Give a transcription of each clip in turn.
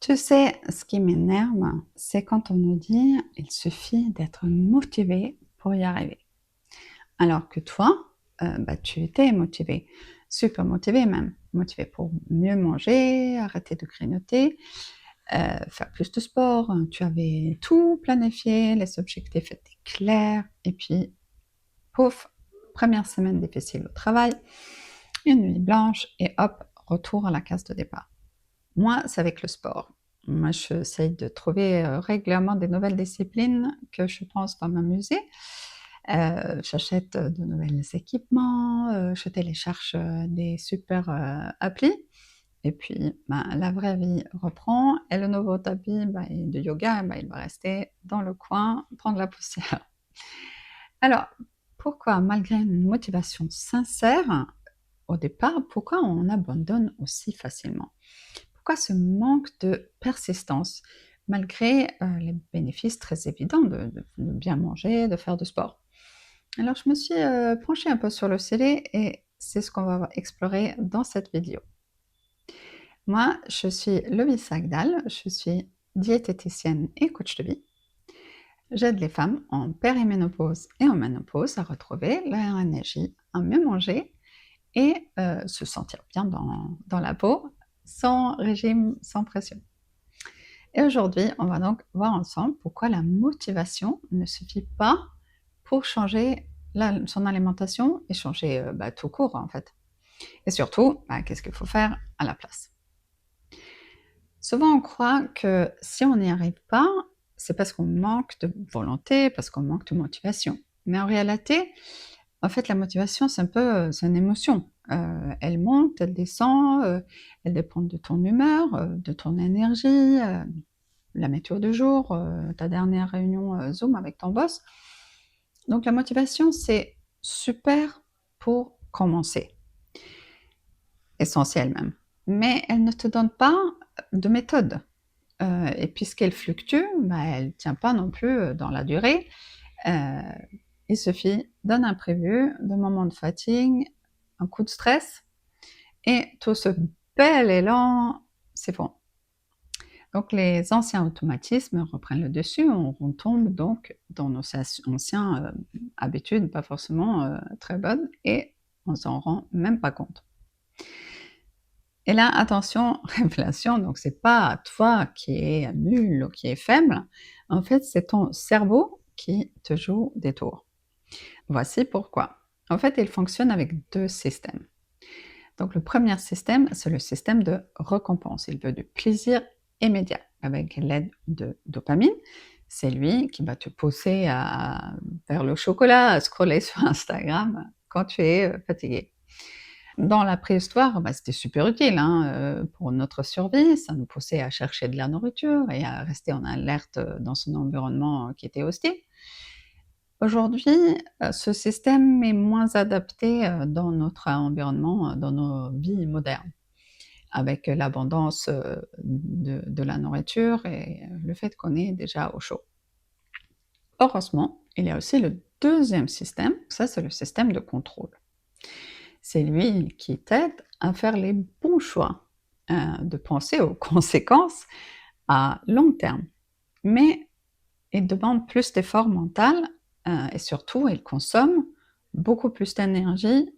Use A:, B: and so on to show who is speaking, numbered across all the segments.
A: Tu sais, ce qui m'énerve, c'est quand on nous dit il suffit d'être motivé pour y arriver. Alors que toi, tu étais motivé, super motivé même, motivé pour mieux manger, arrêter de grignoter, faire plus de sport. Tu avais tout planifié, les objectifs étaient clairs, et puis, pouf, première semaine difficile au travail, une nuit blanche, et hop, retour à la case de départ. Moi, c'est avec le sport. Moi, j'essaye de trouver régulièrement des nouvelles disciplines que je pense vont m'amuser. J'achète de nouveaux équipements, je télécharge des super applis. Et puis, la vraie vie reprend. Et le nouveau tapis de yoga, il va rester dans le coin, prendre la poussière. Alors, pourquoi, malgré une motivation sincère, au départ, pourquoi on abandonne aussi facilement? Pourquoi ce manque de persistance, malgré les bénéfices très évidents de bien manger, de faire du sport? Alors je me suis penchée un peu sur le sujet et c'est ce qu'on va explorer dans cette vidéo. Moi, je suis Lovis Sagdal, je suis diététicienne et coach de vie. J'aide les femmes en périménopause et en ménopause à retrouver leur énergie, à mieux manger et se sentir bien dans la peau, sans régime, sans pression. Et aujourd'hui, on va donc voir ensemble pourquoi la motivation ne suffit pas pour changer son alimentation et changer tout court en fait. Et surtout, qu'est-ce qu'il faut faire à la place? Souvent, on croit que si on n'y arrive pas, c'est parce qu'on manque de volonté, parce qu'on manque de motivation. Mais en réalité, en fait, la motivation, c'est un peu, c'est une émotion. Elle monte, elle descend, elle dépend de ton humeur, de ton énergie, la météo du jour, ta dernière réunion Zoom avec ton boss. Donc la motivation, c'est super pour commencer, essentiel même. Mais elle ne te donne pas de méthode. Et puisqu'elle fluctue, elle ne tient pas non plus dans la durée. Euh, il suffit d'un imprévu, d'un moment de fatigue, un coup de stress, et tout ce bel élan s'effondre. Donc les anciens automatismes reprennent le dessus, on retombe donc dans nos anciennes habitudes pas forcément très bonnes et on s'en rend même pas compte. Et là, attention, révélation, donc c'est pas toi qui es nul ou qui est faible, en fait c'est ton cerveau qui te joue des tours. Voici pourquoi. En fait, il fonctionne avec deux systèmes. Donc le premier système, c'est le système de récompense. Il veut du plaisir immédiat avec l'aide de dopamine. C'est lui qui va te pousser vers le chocolat, à scroller sur Instagram quand tu es fatigué. Dans la préhistoire, c'était super utile pour notre survie. Ça nous poussait à chercher de la nourriture et à rester en alerte dans son environnement qui était hostile. Aujourd'hui, ce système est moins adapté dans notre environnement, dans nos vies modernes, avec l'abondance de la nourriture et le fait qu'on est déjà au chaud. Heureusement, il y a aussi le deuxième système, ça c'est le système de contrôle. C'est lui qui t'aide à faire les bons choix, de penser aux conséquences à long terme. Mais il demande plus d'efforts mentaux et surtout, il consomme beaucoup plus d'énergie.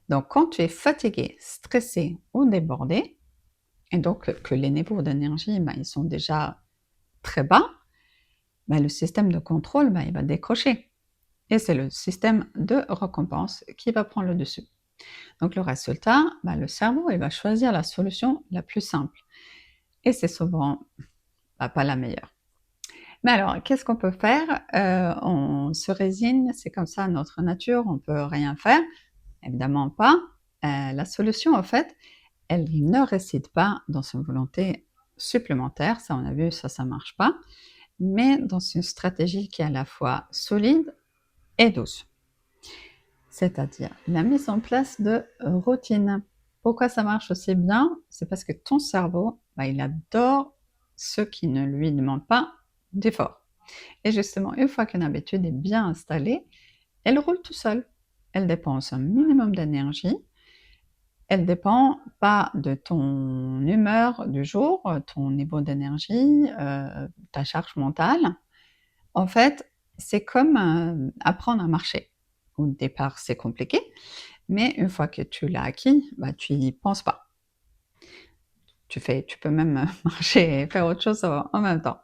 A: Donc, quand tu es fatigué, stressé ou débordé, et donc que les niveaux d'énergie, ils sont déjà très bas, le système de contrôle, il va décrocher. Et c'est le système de récompense qui va prendre le dessus. Donc, le résultat, le cerveau, il va choisir la solution la plus simple. Et c'est souvent pas la meilleure. Mais alors, qu'est-ce qu'on peut faire? On se résigne, c'est comme ça notre nature, on peut rien faire? Évidemment pas. La solution, en fait, elle ne réside pas dans une volonté supplémentaire, ça on a vu, ça marche pas, mais dans une stratégie qui est à la fois solide et douce. C'est-à-dire la mise en place de routines. Pourquoi ça marche aussi bien? C'est parce que ton cerveau, il adore ce qui ne lui demande pas d'effort. Et justement, une fois qu'une habitude est bien installée, elle roule tout seul. Elle dépense un minimum d'énergie Elle dépend pas de ton humeur du jour, ton niveau d'énergie, ta charge mentale. En fait, c'est comme, apprendre à marcher. Au départ, c'est compliqué, mais une fois que tu l'as acquis, bah, tu y penses pas. Tu peux même marcher et faire autre chose en même temps.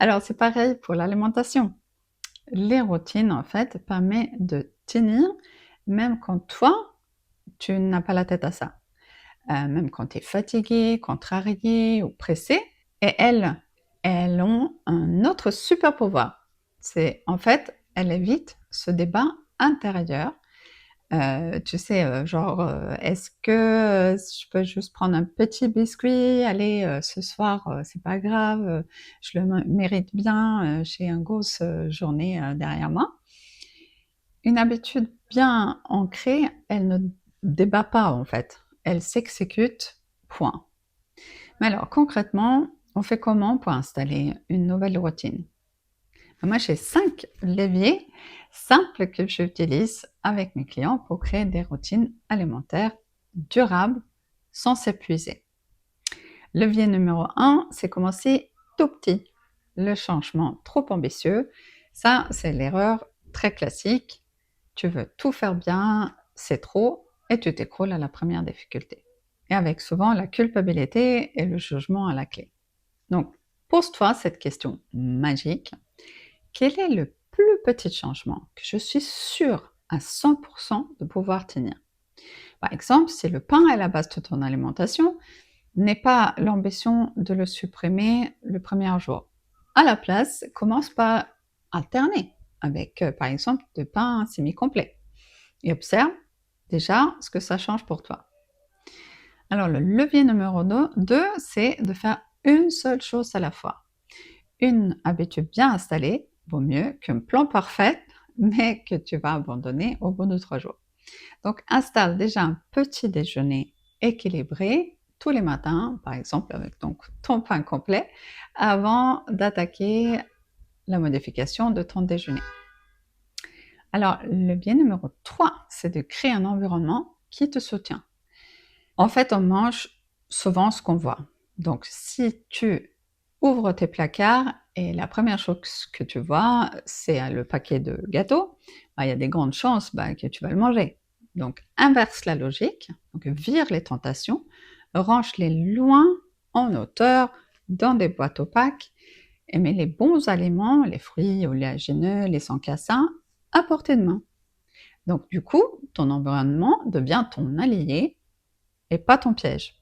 A: Alors c'est pareil pour l'alimentation. Les routines, en fait, permettent de tenir même quand toi, tu n'as pas la tête à ça. Même quand tu es fatigué, contrarié ou pressé. Et elles ont un autre super pouvoir. C'est en fait, elles évitent ce débat intérieur. Tu sais, genre, est-ce que je peux juste prendre un petit biscuit? Allez, ce soir, c'est pas grave, je le mérite bien, j'ai une grosse journée derrière moi. Une habitude bien ancrée, elle ne débat pas en fait, elle s'exécute, point. Mais alors concrètement, on fait comment pour installer une nouvelle routine? Moi, j'ai 5 leviers simples que j'utilise avec mes clients pour créer des routines alimentaires durables sans s'épuiser. Levier numéro 1, c'est commencer tout petit. Le changement trop ambitieux, ça, c'est l'erreur très classique. Tu veux tout faire bien, c'est trop, et tu t'écroules à la première difficulté. Et avec souvent la culpabilité et le jugement à la clé. Donc, pose-toi cette question magique. Quel est le plus petit changement que je suis sûre à 100% de pouvoir tenir? Par exemple, si le pain est la base de ton alimentation, n'est pas l'ambition de le supprimer le premier jour. À la place, commence par alterner avec, par exemple, du pain semi-complet et observe déjà ce que ça change pour toi. Alors, le levier numéro 2, c'est de faire une seule chose à la fois. Une habitude bien installée vaut mieux qu'un plan parfait, mais que tu vas abandonner au bout de 3 jours. Donc, installe déjà un petit déjeuner équilibré tous les matins, par exemple avec ton pain complet, avant d'attaquer la modification de ton déjeuner. Alors, le bien numéro 3, c'est de créer un environnement qui te soutient. En fait, on mange souvent ce qu'on voit. Donc, si tu ouvres tes placards et la première chose que tu vois, c'est le paquet de gâteaux, bah, il y a des grandes chances que tu vas le manger. Donc, inverse la logique, donc vire les tentations, range-les loin en hauteur dans des boîtes opaques et mets les bons aliments, les fruits oléagineux, les sans cassins, à portée de main. Donc, du coup, ton environnement devient ton allié et pas ton piège.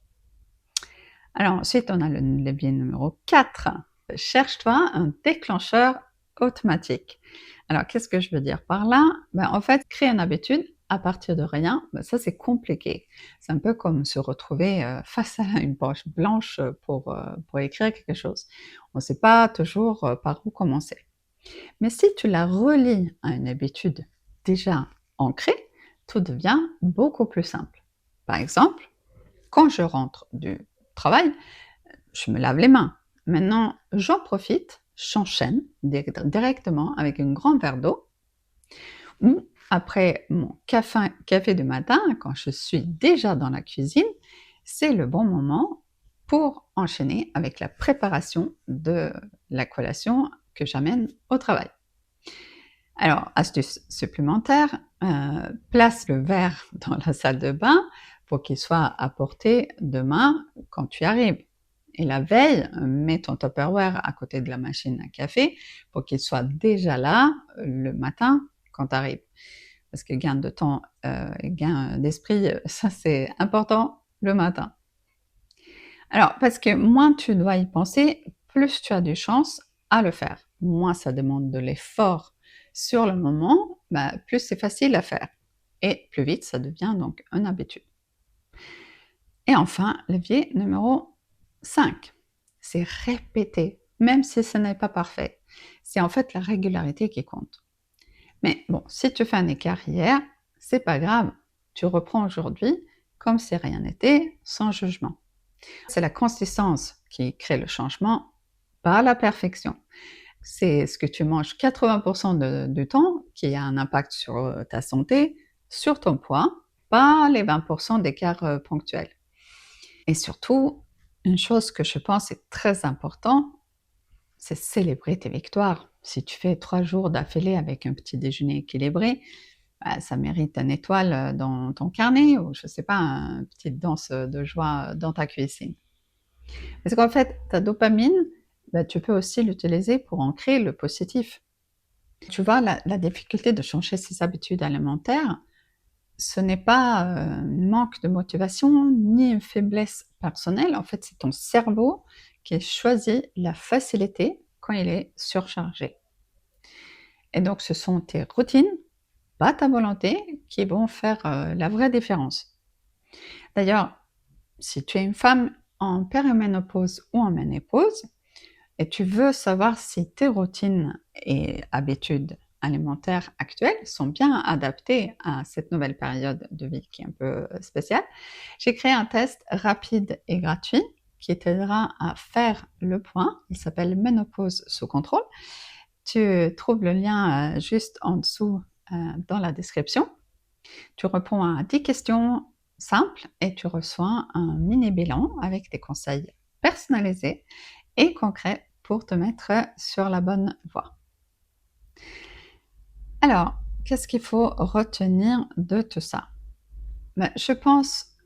A: Alors ensuite, on a le levier numéro 4. Cherche-toi un déclencheur automatique. Alors qu'est-ce que je veux dire par là? En fait, créer une habitude à partir de rien, ça c'est compliqué. C'est un peu comme se retrouver face à une page blanche pour écrire quelque chose. On ne sait pas toujours par où commencer. Mais si tu la relis à une habitude déjà ancrée, tout devient beaucoup plus simple. Par exemple, quand je rentre du travail, je me lave les mains. Maintenant, j'en profite, j'enchaîne directement avec un grand verre d'eau ou après mon café du matin, quand je suis déjà dans la cuisine, c'est le bon moment pour enchaîner avec la préparation de la collation que j'amène au travail. Alors, astuce supplémentaire, place le verre dans la salle de bain pour qu'il soit à portée de main quand tu arrives. Et la veille, mets ton Tupperware à côté de la machine à café pour qu'il soit déjà là le matin quand tu arrives. Parce que gain de temps et gain d'esprit, ça c'est important le matin. Alors, parce que moins tu dois y penser, plus tu as de chances à le faire. Moins ça demande de l'effort sur le moment, plus c'est facile à faire. Et plus vite ça devient donc une habitude. Et enfin, levier numéro 5, c'est répéter, même si ce n'est pas parfait. C'est en fait la régularité qui compte. Mais bon, si tu fais un écart hier, c'est pas grave. Tu reprends aujourd'hui comme si rien n'était, sans jugement. C'est la consistance qui crée le changement, pas la perfection. C'est ce que tu manges 80% du temps qui a un impact sur ta santé, sur ton poids pas les 20% d'écart ponctuel. Et surtout, une chose que je pense est très important, c'est célébrer tes victoires. Si tu fais 3 jours d'affilée avec un petit déjeuner équilibré, bah, ça mérite une étoile dans ton carnet ou je sais pas, une petite danse de joie dans ta cuisine. Parce qu'en fait, ta dopamine, bah, tu peux aussi l'utiliser pour ancrer le positif. Tu vois, la difficulté de changer ses habitudes alimentaires, ce n'est pas un manque de motivation ni une faiblesse personnelle. En fait, c'est ton cerveau qui choisit la facilité quand il est surchargé. Et donc, ce sont tes routines, pas ta volonté, qui vont faire la vraie différence. D'ailleurs, si tu es une femme en périménopause ou en ménopause, et tu veux savoir si tes routines et habitudes alimentaires actuelles sont bien adaptées à cette nouvelle période de vie qui est un peu spéciale, j'ai créé un test rapide et gratuit qui t'aidera à faire le point. Il s'appelle Ménopause sous contrôle. Tu trouves le lien juste en dessous dans la description. Tu réponds à 10 questions simples et tu reçois un mini bilan avec des conseils personnalisés et concret pour te mettre sur la bonne voie. Alors, qu'est-ce qu'il faut retenir de tout ça? Ben, je pense,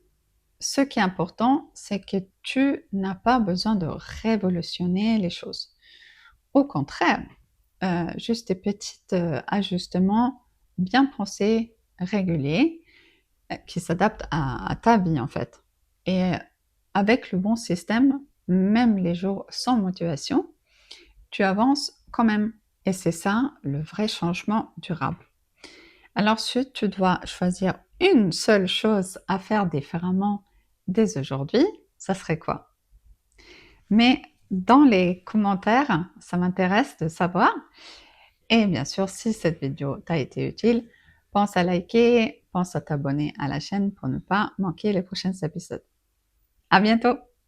A: ce qui est important, c'est que tu n'as pas besoin de révolutionner les choses. Au contraire, juste des petits ajustements bien pensés, réguliers, qui s'adaptent à ta vie en fait. Et avec le bon système, même les jours sans motivation, tu avances quand même. Et c'est ça le vrai changement durable. Alors si tu dois choisir une seule chose à faire différemment dès aujourd'hui, ça serait quoi? Mais dans les commentaires, ça m'intéresse de savoir. Et bien sûr, si cette vidéo t'a été utile, pense à liker, pense à t'abonner à la chaîne pour ne pas manquer les prochains épisodes. À bientôt!